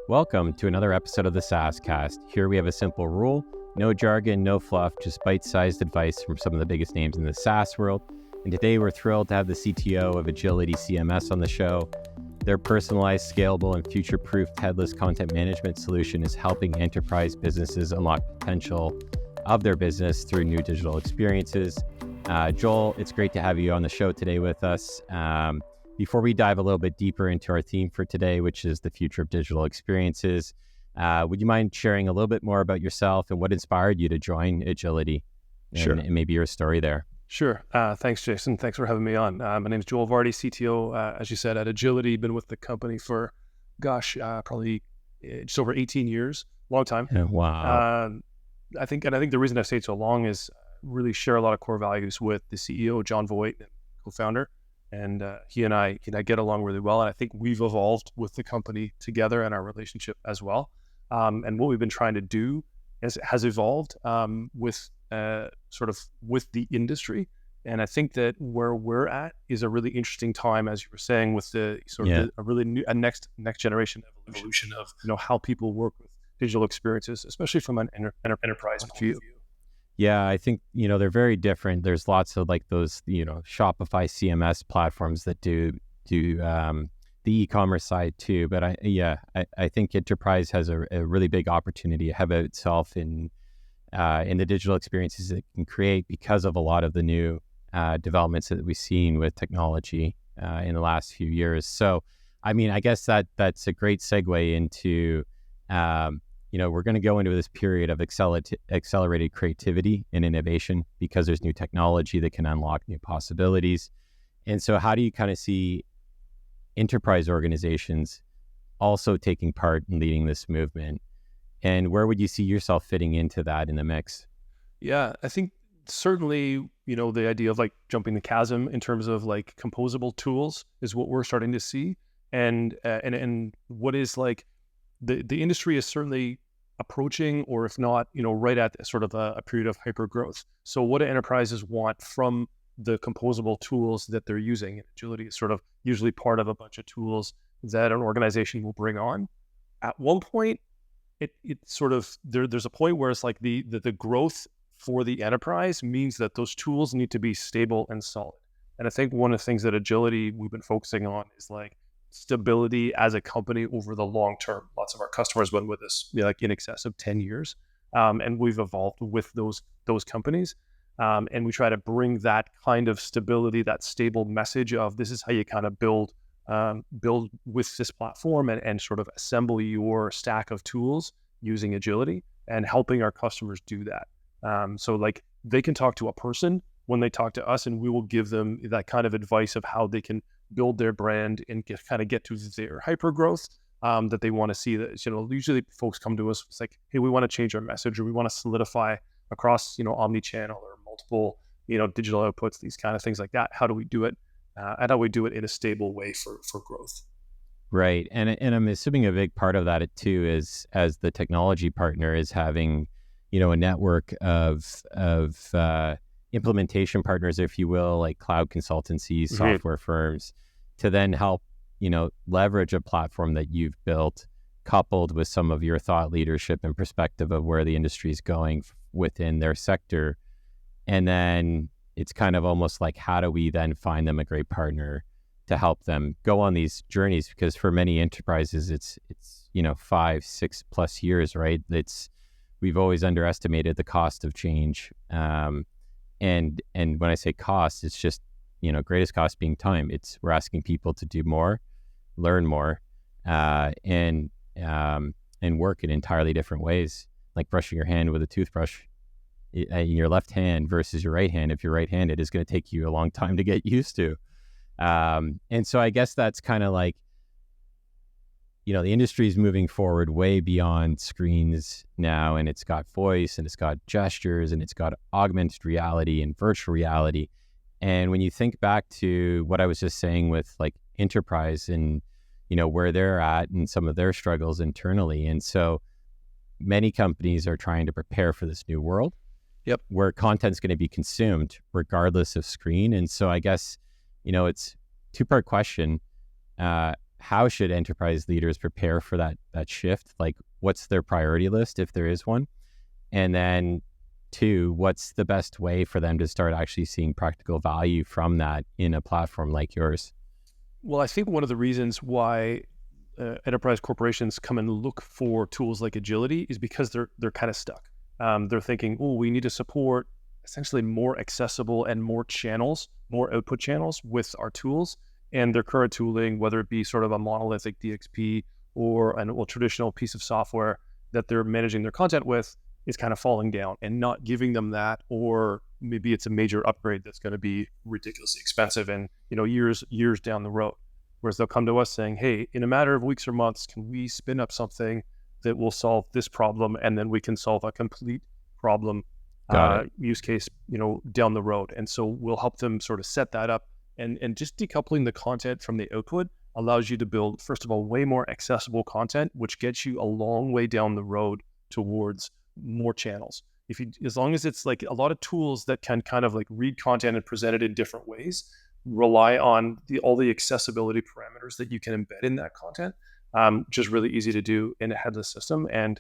Welcome to another episode of the SaaS Cast. Here we have a simple rule: no jargon, no fluff, just bite-sized advice from some of the biggest names in the SaaS world. And today we're thrilled to have the CTO of AgilityCMS on the show. Their personalized, scalable, and future-proofed headless content management solution is helping enterprise businesses unlock potential of their business through new digital experiences. Joel, it's great to have you on the show today with us. Before we dive a little bit deeper into our theme for today, which is the future of digital experiences, would you mind sharing a little bit more about yourself and what inspired you to join Agility? Sure. And maybe your story there. Sure. Thanks, Jason. Thanks for having me on. My name is Joel Varty, CTO, as you said, at Agility. Been with the company for, probably just over 18 years. Long time. Wow. I think the reason I stayed so long is really share a lot of core values with the CEO, John Voight, and co-founder. And he and I get along really well. And I think we've evolved with the company together and our relationship as well. And what we've been trying to do has evolved with the industry. And I think that where we're at is a really interesting time, as you were saying, with the next generation evolution of how people work with digital experiences, especially from an enterprise view. Yeah, I think, they're very different. There's lots of like those, Shopify CMS platforms that do the e-commerce side too. But I think enterprise has a really big opportunity ahead of itself in the digital experiences it can create because of a lot of the new developments that we've seen with technology in the last few years. So, I mean, I guess that's a great segue into we're going to go into this period of accelerated creativity and innovation because there's new technology that can unlock new possibilities. And so how do you kind of see enterprise organizations also taking part in leading this movement? And where would you see yourself fitting into that in the mix? Yeah, I think certainly, the idea of like jumping the chasm in terms of like composable tools is what we're starting to see. And what is like the industry is certainly approaching, or if not, right at sort of a period of hyper growth. So what do enterprises want from the composable tools that they're using? And Agility is sort of usually part of a bunch of tools that an organization will bring on. At one point, it sort of, there's a point where it's like the growth for the enterprise means that those tools need to be stable and solid. And I think one of the things that Agility we've been focusing on is like stability as a company over the long term. Lots of our customers went with us like in excess of 10 years. And we've evolved with those companies. And we try to bring that kind of stability, that stable message of this is how you kind of build with this platform and sort of assemble your stack of tools using Agility and helping our customers do that. So like they can talk to a person when they talk to us, and we will give them that kind of advice of how they can build their brand and get to their hyper growth that they want to see. That usually folks come to us, it's like, hey, we want to change our message, or we want to solidify across omni-channel or multiple digital outputs, these kind of things like that. How do we do it? And how we do it in a stable way for growth. Right, and I'm assuming a big part of that too is, as the technology partner, is having a network of implementation partners, if you will, like cloud consultancies, software firms, to then help, leverage a platform that you've built, coupled with some of your thought leadership and perspective of where the industry is going within their sector. And then it's kind of almost like, how do we then find them a great partner to help them go on these journeys? Because for many enterprises, it's 5-6 plus years, right? We've always underestimated the cost of change. And when I say cost, it's just, greatest cost being time. We're asking people to do more, learn more, and work in entirely different ways, like brushing your hand with a toothbrush in your left hand versus your right hand. If you're right-handed, it's going to take you a long time to get used to. And so I guess that's kind of like, the industry is moving forward way beyond screens now, and it's got voice, and it's got gestures, and it's got augmented reality and virtual reality. And when you think back to what I was just saying with like enterprise and, where they're at and some of their struggles internally. And so many companies are trying to prepare for this new world. Yep. Where content's going to be consumed regardless of screen. And so I guess, it's two-part question. How should enterprise leaders prepare for that shift? Like, what's their priority list if there is one? And then 2, what's the best way for them to start actually seeing practical value from that in a platform like yours? Well, I think one of the reasons why enterprise corporations come and look for tools like Agility is because they're kind of stuck. They're thinking, oh, we need to support essentially more accessible and more channels, more output channels with our tools. And their current tooling, whether it be sort of a monolithic DXP or a traditional piece of software that they're managing their content with, is kind of falling down and not giving them that, or maybe it's a major upgrade that's going to be ridiculously expensive and years down the road. Whereas they'll come to us saying, hey, in a matter of weeks or months, can we spin up something that will solve this problem, and then we can solve a complete problem use case, down the road. And so we'll help them sort of set that up, and just decoupling the content from the output allows you to build, first of all, way more accessible content, which gets you a long way down the road towards more channels. As long as it's like a lot of tools that can kind of like read content and present it in different ways, rely on all the accessibility parameters that you can embed in that content, which is really easy to do in a headless system. And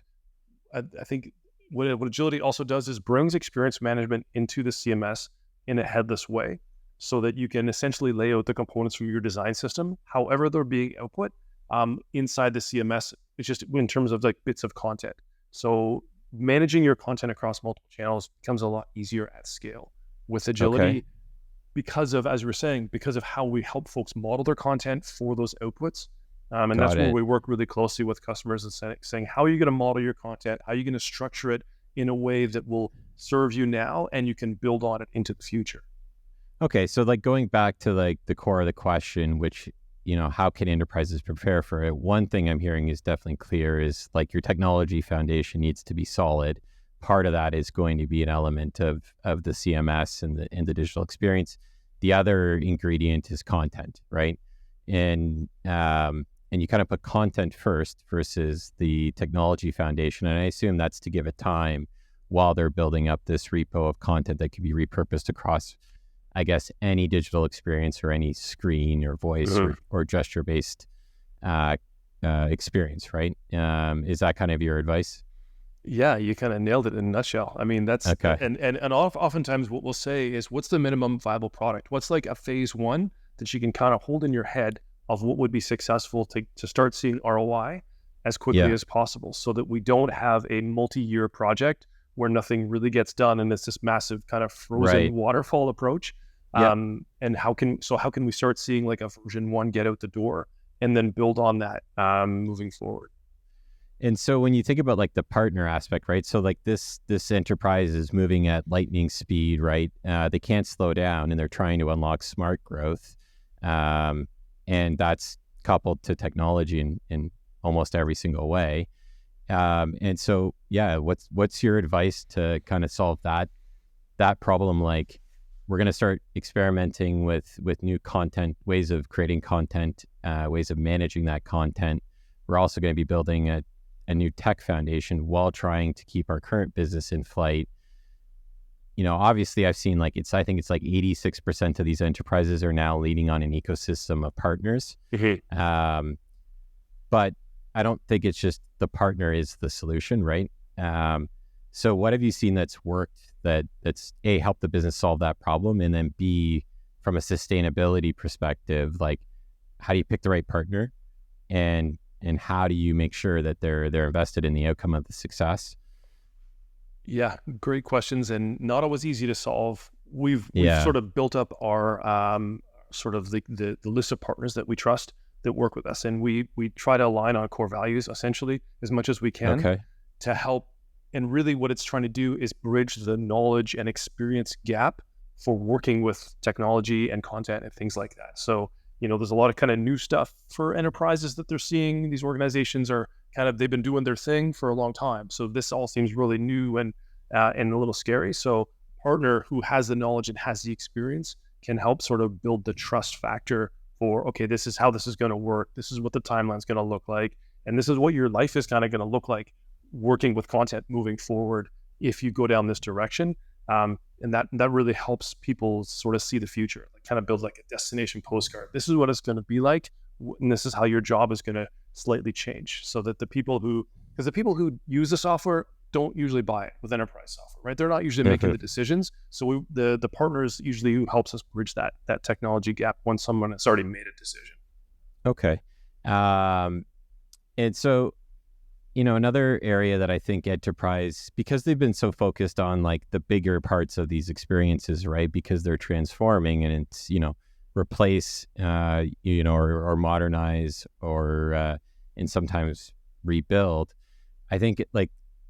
I think what Agility also does is brings experience management into the CMS in a headless way, so that you can essentially lay out the components from your design system, however they're being output, inside the CMS. It's just in terms of like bits of content. So managing your content across multiple channels becomes a lot easier at scale with Agility, because of, as you were saying, because of how we help folks model their content for those outputs. And that's where we work really closely with customers and saying, how are you going to model your content? How are you going to structure it in a way that will serve you now and you can build on it into the future? Okay, so like going back to like the core of the question, which, how can enterprises prepare for it? One thing I'm hearing is definitely clear is like your technology foundation needs to be solid. Part of that is going to be an element of the CMS and the digital experience. The other ingredient is content, right? And you kind of put content first versus the technology foundation. And I assume that's to give it time while they're building up this repo of content that can be repurposed across, I guess, any digital experience or any screen or voice or gesture-based experience, right? Is that kind of your advice? Yeah, you kind of nailed it in a nutshell. I mean, that's okay. And oftentimes what we'll say is, what's the minimum viable product? What's like a phase one that you can kind of hold in your head of what would be successful to start seeing ROI as quickly as possible, so that we don't have a multi-year project where nothing really gets done and it's this massive kind of frozen waterfall approach. And how can we start seeing like a version 1 get out the door and then build on that moving forward? And so when you think about like the partner aspect, right? So like this enterprise is moving at lightning speed, right? They can't slow down, and they're trying to unlock smart growth. And that's coupled to technology in almost every single way. And so, what's your advice to kind of solve that problem? Like, we're going to start experimenting with new content, ways of creating content, ways of managing that content. We're also going to be building a new tech foundation while trying to keep our current business in flight. Obviously I've seen I think it's like 86% of these enterprises are now leaning on an ecosystem of partners. But I don't think it's just the partner is the solution, right? So what have you seen that's worked that's A, helped the business solve that problem, and then B, from a sustainability perspective, like how do you pick the right partner, and how do you make sure that they're invested in the outcome of the success? Yeah, great questions, and not always easy to solve. We've sort of built up our sort of the list of partners that we trust that work with us, and we try to align on core values essentially as much as we can to help. And really what it's trying to do is bridge the knowledge and experience gap for working with technology and content and things like that. So, there's a lot of kind of new stuff for enterprises that they're seeing. These organizations are they've been doing their thing for a long time. So this all seems really new and a little scary. So partner who has the knowledge and has the experience can help sort of build the trust factor for, okay, this is how this is going to work. This is what the timeline's going to look like. And this is what your life is kind of going to look like working with content moving forward if you go down this direction. And that really helps people sort of see the future, like kind of build like a destination postcard. This is what it's going to be like, and this is how your job is going to slightly change, so that the people who use the software don't usually buy it with enterprise software, right? They're not usually making the decisions. So the partners usually who helps us bridge that technology gap when someone has already made a decision. Okay. And so, another area that I think enterprise, because they've been so focused on like the bigger parts of these experiences, right? Because they're transforming and it's, replace, or modernize or, and sometimes rebuild. I think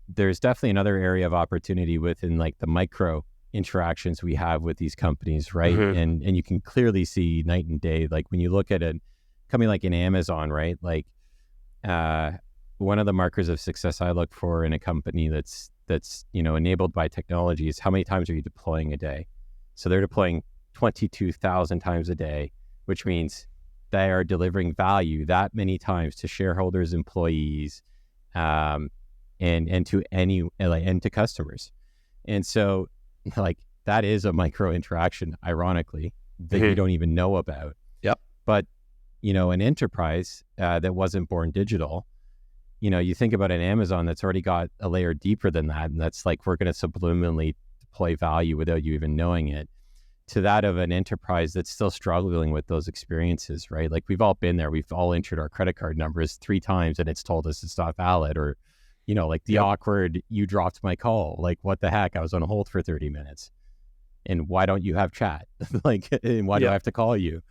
there's definitely another area of opportunity within like the micro interactions we have with these companies, right? And you can clearly see night and day, like when you look at a company like an Amazon, right? Like, one of the markers of success I look for in a company that's enabled by technology is how many times are you deploying a day? So they're deploying 22,000 times a day, which means they are delivering value that many times to shareholders, employees, and to customers. And so like that is a micro interaction, ironically, that you don't even know about. Yep. But an enterprise that wasn't born digital, you think about an Amazon that's already got a layer deeper than that, and that's like, we're going to subliminally deploy value without you even knowing it, to that of an enterprise that's still struggling with those experiences, right? Like we've all been there. We've all entered our credit card numbers 3 times and it's told us it's not valid, or, like the awkward, you dropped my call. Like, what the heck? I was on hold for 30 minutes. And why don't you have chat? And why do I have to call you?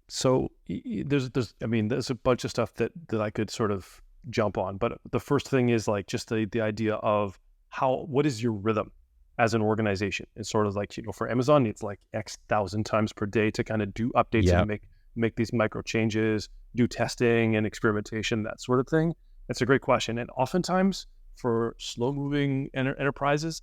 So there's a bunch of stuff that I could sort of jump on, but the first thing is like just the idea of what is your rhythm as an organization? It's sort of like, for Amazon, it's like X thousand times per day to kind of do updates and make these micro changes, do testing and experimentation, that sort of thing. That's a great question. And oftentimes for slow moving enterprises,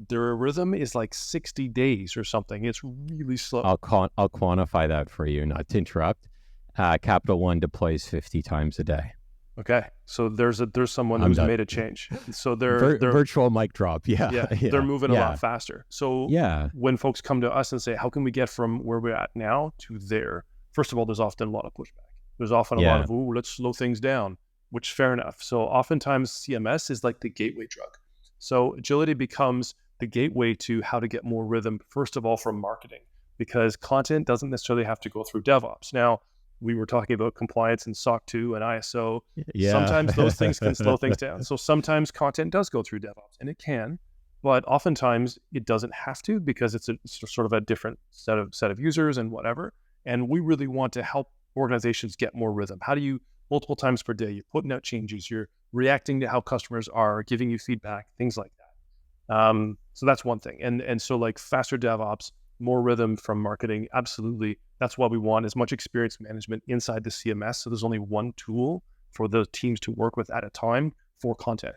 their rhythm is like 60 days or something. It's really slow. I'll quantify that for you, not to interrupt. Capital One deploys 50 times a day. Okay, so there's someone who's made a change. So they're virtual mic drop. They're moving a lot faster. So when folks come to us and say, how can we get from where we're at now to there? First of all, there's often a lot of pushback. There's often a lot of, let's slow things down, which fair enough. So oftentimes CMS is like the gateway drug. So Agility becomes the gateway to how to get more rhythm, first of all, from marketing, because content doesn't necessarily have to go through DevOps. Now, we were talking about compliance and SOC 2 and ISO. Sometimes those things can slow things down. So sometimes content does go through DevOps, and it can, but oftentimes it doesn't have to, because it's sort of a different set of users and whatever. And we really want to help organizations get more rhythm. How do you, multiple times per day, you're putting out changes, you're reacting to how customers are, giving you feedback, things like that. So that's one thing. And so like faster DevOps, more rhythm from marketing, absolutely. That's why we want as much experience management inside the CMS. So there's only one tool for the teams to work with at a time for content.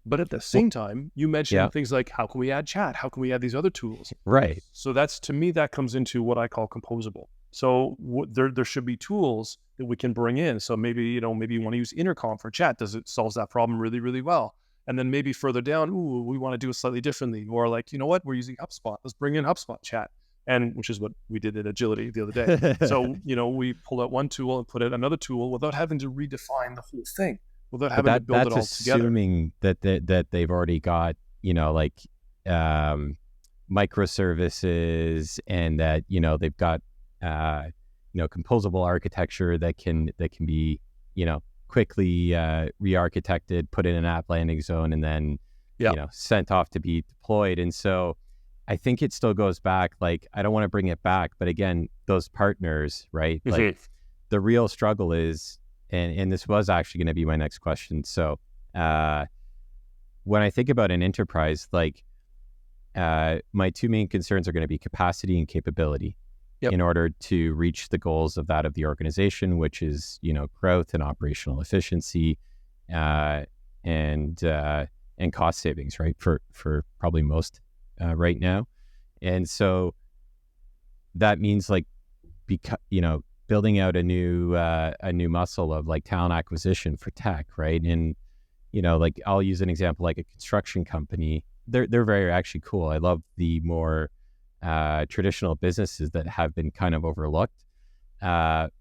But at the same time, you mentioned things like, how can we add chat? How can we add these other tools? Right. So that's, to me, that comes into what I call composable. So there should be tools that we can bring in. So maybe you want to use Intercom for chat. It solves that problem really, really well. And then maybe further down, we want to do it slightly differently. Or like, we're using HubSpot. Let's bring in HubSpot chat. And which is what we did at Agility the other day. So, we pulled out one tool and put in another tool without having to redefine the whole thing, without having to build it all that's together. Assuming that they've already got, microservices, and that, they've got, composable architecture that can be, quickly re-architected, put in an app landing zone, and then, sent off to be deployed. And so I think it still goes back, like, I don't want to bring it back, but again, those partners, right? Like the real struggle is, and this was actually going to be my next question. So when I think about an enterprise, like my 2 main concerns are going to be capacity and capability in order to reach the goals of that of the organization, which is, growth and operational efficiency and cost savings, right? For probably most right now. And so that means like, building out a new muscle of like talent acquisition for tech, right? And, like I'll use an example, like a construction company, they're very actually cool. I love the more traditional businesses that have been kind of overlooked. But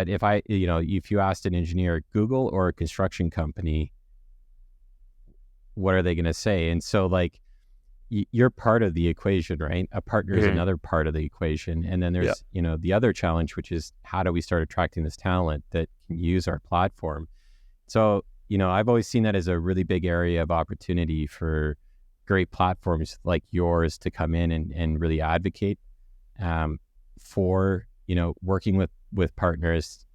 if you asked an engineer at Google or a construction company, what are they going to say? And so like, you're part of the equation, right? A partner is another part of the equation. And then there's, the other challenge, which is how do we start attracting this talent that can use our platform? So, I've always seen that as a really big area of opportunity for great platforms like yours to come in and really advocate for, working with partners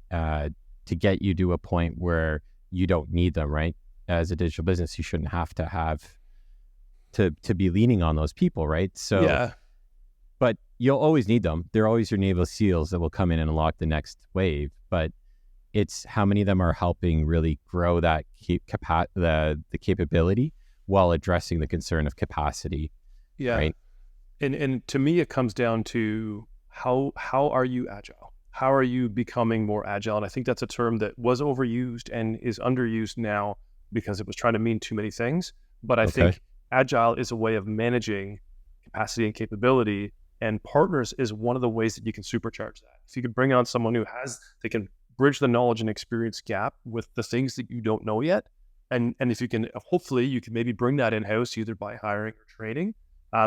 to get you to a point where you don't need them, right? As a digital business, you shouldn't have to have to be leaning on those people, right? So, but you'll always need them. They're always your naval SEALs that will come in and unlock the next wave. But it's how many of them are helping really grow that the capability while addressing the concern of capacity. Yeah. Right. And to me, it comes down to how are you agile? How are you becoming more agile? And I think that's a term that was overused and is underused now because it was trying to mean too many things. But I think agile is a way of managing capacity and capability, and partners is one of the ways that you can supercharge that. If you could bring on someone they can bridge the knowledge and experience gap with the things that you don't know yet. And if you can, hopefully you can maybe bring that in-house either by hiring or training.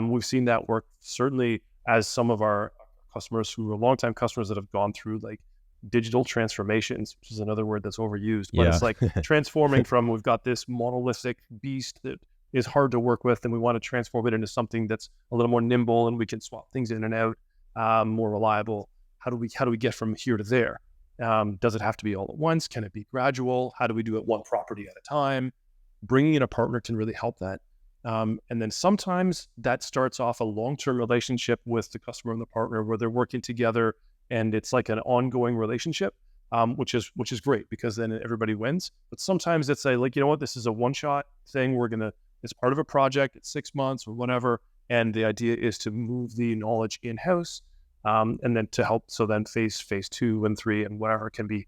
We've seen that work certainly as some of our customers who are longtime customers that have gone through like digital transformations, which is another word that's overused, but it's like transforming from, we've got this monolithic beast that is hard to work with, and we want to transform it into something that's a little more nimble and we can swap things in and out, more reliable. How do we get from here to there? Does it have to be all at once? Can it be gradual? How do we do it one property at a time? Bringing in a partner can really help that. And then sometimes that starts off a long-term relationship with the customer and the partner where they're working together and it's like an ongoing relationship, which is great because then everybody wins. But sometimes it's this is a one-shot thing. It's part of a project. It's 6 months or whatever. And the idea is to move the knowledge in-house, and then to help. So then phase 2 and 3 and whatever can be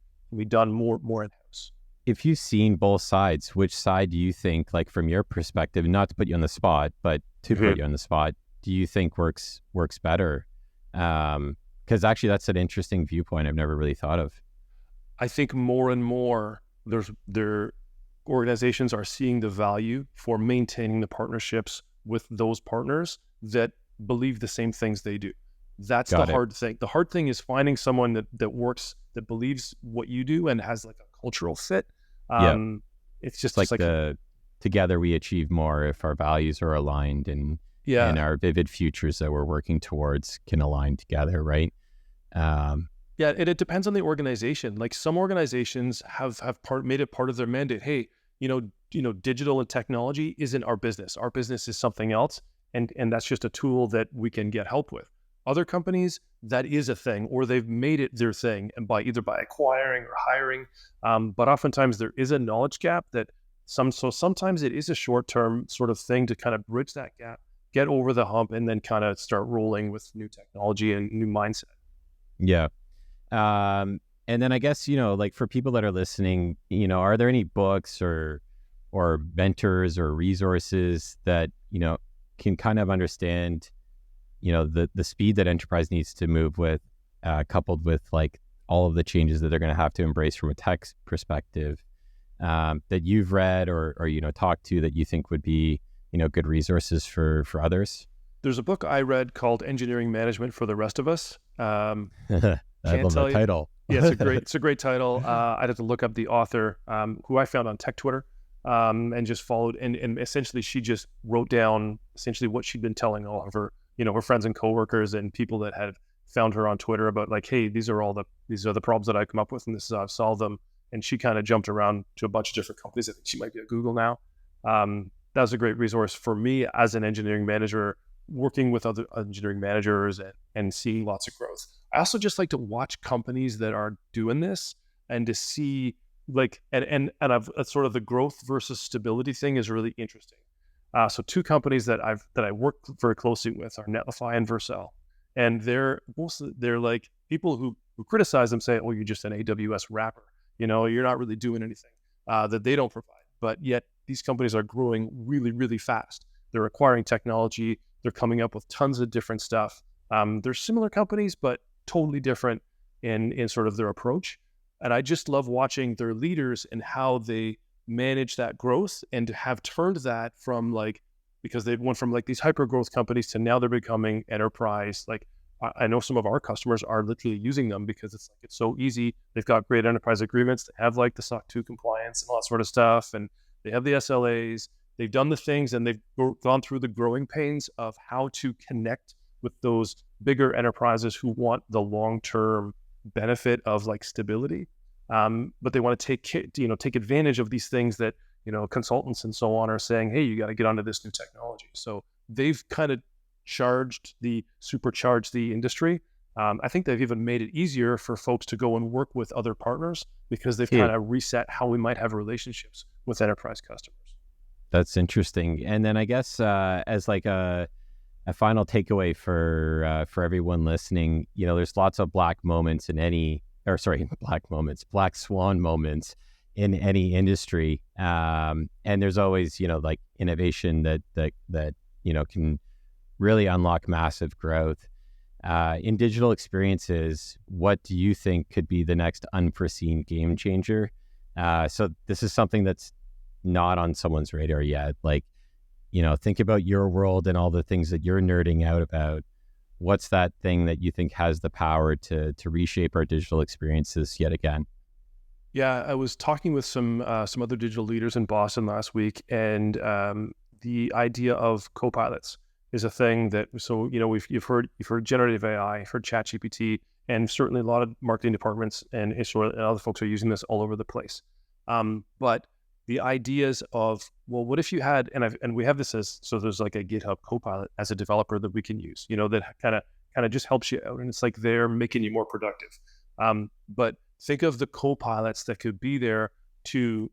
done more in-house. If you've seen both sides, which side do you think, like from your perspective, not to put you on the spot, but to put you on the spot, do you think works better? Because actually that's an interesting viewpoint I've never really thought of. I think more and more organizations are seeing the value for maintaining the partnerships with those partners that believe the same things they do. That's the hard thing. The hard thing is finding someone that works, that believes what you do and has like a cultural fit. It's just like together we achieve more if our values are aligned and our vivid futures that we're working towards can align together, right? It depends on the organization. Like some organizations have made it part of their mandate. Hey, digital and technology isn't our business. Our business is something else, and that's just a tool that we can get help with. Other companies, that is a thing, or they've made it their thing, and by acquiring or hiring. But oftentimes there is a knowledge gap so sometimes it is a short-term sort of thing to kind of bridge that gap, get over the hump, and then kind of start rolling with new technology and new mindset. Yeah. And then I guess, like for people that are listening, are there any books or mentors or resources that, can kind of understand, the speed that enterprise needs to move with, coupled with like all of the changes that they're going to have to embrace from a tech perspective, that you've read or talked to that you think would be, good resources for others? There's a book I read called Engineering Management for the Rest of Us. I love that title. Yeah, it's a great title. I'd have to look up the author, who I found on Tech Twitter, and just followed. And essentially, she just wrote down essentially what she'd been telling all of her, her friends and coworkers and people that had found her on Twitter about like, hey, these are the problems that I come up with, and this is how I've solved them. And she kind of jumped around to a bunch of different companies. I think she might be at Google now. That was a great resource for me as an engineering manager, working with other engineering managers and seeing lots of growth. I also just like to watch companies that are doing this and to see like, and I've sort of the growth versus stability thing is really interesting. So two companies that I work very closely with are Netlify and Vercel. And they're like people who criticize them say, oh, you're just an AWS wrapper. You're not really doing anything that they don't provide. But yet these companies are growing really, really fast. They're acquiring technology. They're coming up with tons of different stuff. They're similar companies, but totally different in sort of their approach. And I just love watching their leaders and how they manage that growth, and to have turned that from like, because they went from like these hyper growth companies to now they're becoming enterprise. Like I know some of our customers are literally using them because it's so easy. They've got great enterprise agreements. They have like the SOC 2 compliance and all that sort of stuff. And they have the SLAs. They've done the things, and they've gone through the growing pains of how to connect with those bigger enterprises who want the long-term benefit of like stability. But they want to take advantage of these things that, consultants and so on are saying, hey, you got to get onto this new technology. So they've kind of supercharged the industry. I think they've even made it easier for folks to go and work with other partners because they've kind of reset how we might have relationships with enterprise customers. That's interesting. And then I guess as like a final takeaway for everyone listening, there's lots of black swan moments in any industry. And there's always, like innovation that can really unlock massive growth. In digital experiences, what do you think could be the next unforeseen game changer? So this is something that's not on someone's radar yet. Like, think about your world and all the things that you're nerding out about. What's that thing that you think has the power to reshape our digital experiences yet again? Yeah, I was talking with some other digital leaders in Boston last week, and the idea of co-pilots is a thing that, so you've heard generative AI, you've heard ChatGPT, and certainly a lot of marketing departments and other folks are using this all over the place. But the ideas of, well, what if you had, and we have this so there's like a GitHub Copilot as a developer that we can use, that kind of just helps you out, and it's like they're making you more productive. But think of the co-pilots that could be there to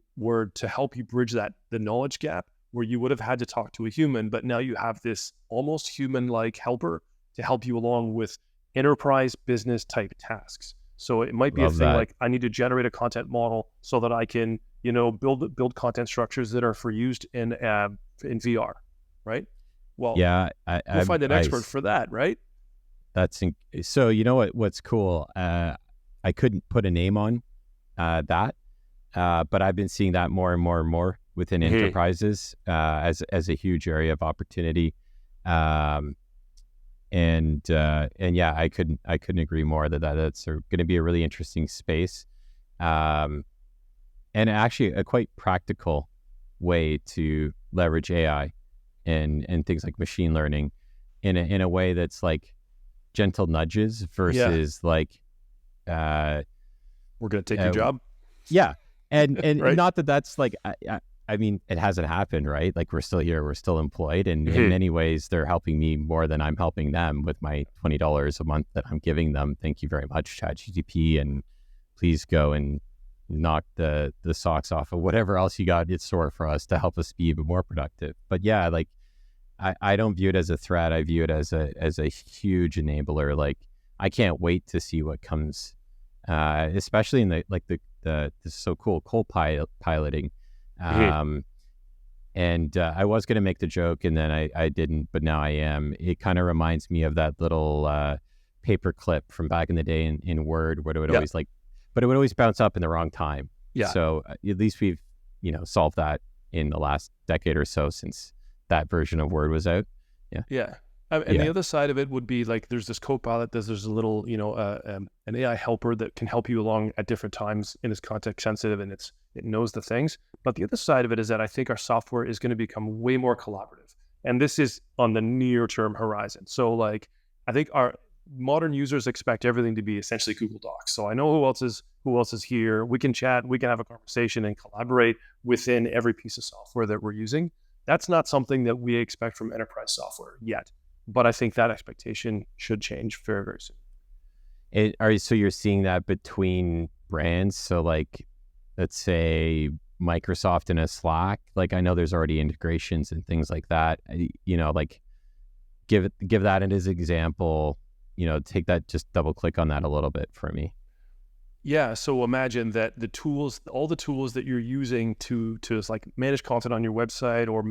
help you bridge the knowledge gap where you would have had to talk to a human, but now you have this almost human-like helper to help you along with enterprise business type tasks. So it might be Love a thing that. Like, I need to generate a content model so that I can, build content structures that are for used in VR, right? Well, yeah, we'll find an expert for that, right? So what's cool? I couldn't put a name on that, but I've been seeing that more and more and more within enterprises as a huge area of opportunity. And yeah, I couldn't agree more that's going to be a really interesting space, and actually a quite practical way to leverage AI and things like machine learning in a way that's like gentle nudges versus like we're going to take your job. Yeah, and right? Not that's like I mean, it hasn't happened, right? Like, we're still here, we're still employed, and in many ways, they're helping me more than I'm helping them with my $20 a month that I'm giving them. Thank you very much, ChatGPT, and please go and knock the socks off of whatever else you got in store for us to help us be even more productive. But yeah, like, I don't view it as a threat. I view it as a huge enabler. Like, I can't wait to see what comes, especially in the so cool co-piloting. And I was going to make the joke, and then I didn't, but now I am. It kind of reminds me of that little paper clip from back in the day in Word, where it would always but it would always bounce up in the wrong time. Yeah. So at least we've solved that in the last decade or so since that version of Word was out. Yeah. And the other side of it would be like, there's this co-pilot, there's a little, an AI helper that can help you along at different times, and it's context sensitive, and it knows the things. But the other side of it is that I think our software is going to become way more collaborative. And this is on the near term horizon. So like, I think our modern users expect everything to be essentially Google Docs. So I know who else is here. We can chat, we can have a conversation and collaborate within every piece of software that we're using. That's not something that we expect from enterprise software yet. But I think that expectation should change very, very soon. So you're seeing that between brands? So like, let's say Microsoft and a Slack, like, I know there's already integrations and things like that, like give that as an example, take that, just double click on that a little bit for me. Yeah, so imagine that all the tools that you're using to like manage content on your website or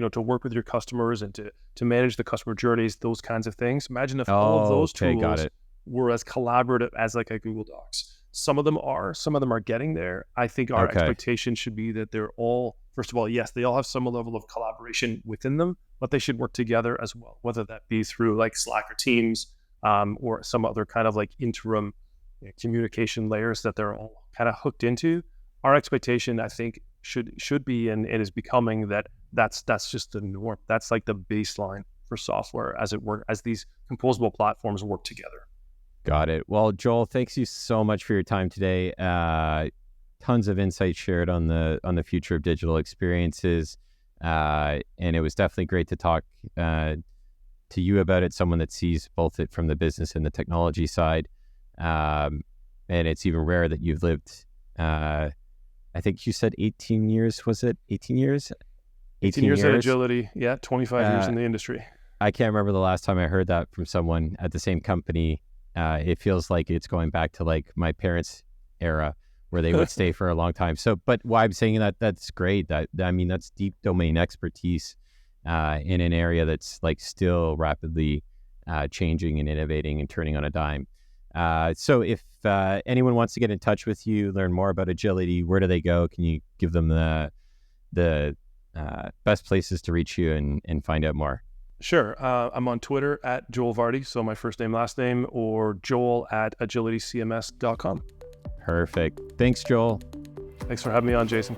to work with your customers and to manage the customer journeys, those kinds of things. Imagine if all of Oh, those okay, got tools it. were as collaborative as like a Google Docs. Some of them are getting there. I think our Okay, expectation should be that they're all, first of all, yes, they all have some level of collaboration within them, but they should work together as well, whether that be through like Slack or Teams, or some other kind of like interim communication layers that they're all kind of hooked into. Our expectation, I think, should be, and it is becoming, that's just the norm. That's like the baseline for software as these composable platforms work together. got it. Well, Joel, thanks you so much for your time today. Tons of insight shared on the future of digital experiences, and it was definitely great to talk to you about it. Someone that sees both it from the business and the technology side. And it's even rare that you've lived, I think you said 18 years, was it? 18 years? 18 years at Agility. Yeah. 25 years in the industry. I can't remember the last time I heard that from someone at the same company. It feels like it's going back to like my parents' era where they would stay for a long time. So, but why I'm saying that's great. I mean, that's deep domain expertise in an area that's like still rapidly changing and innovating and turning on a dime. So if anyone wants to get in touch with you, learn more about Agility, where do they go? Can you give them the best places to reach you and find out more? Sure. I'm on Twitter at Joel Varty, so my first name, last name, or Joel at agilitycms.com. Perfect. Thanks, Joel. Thanks for having me on, Jason.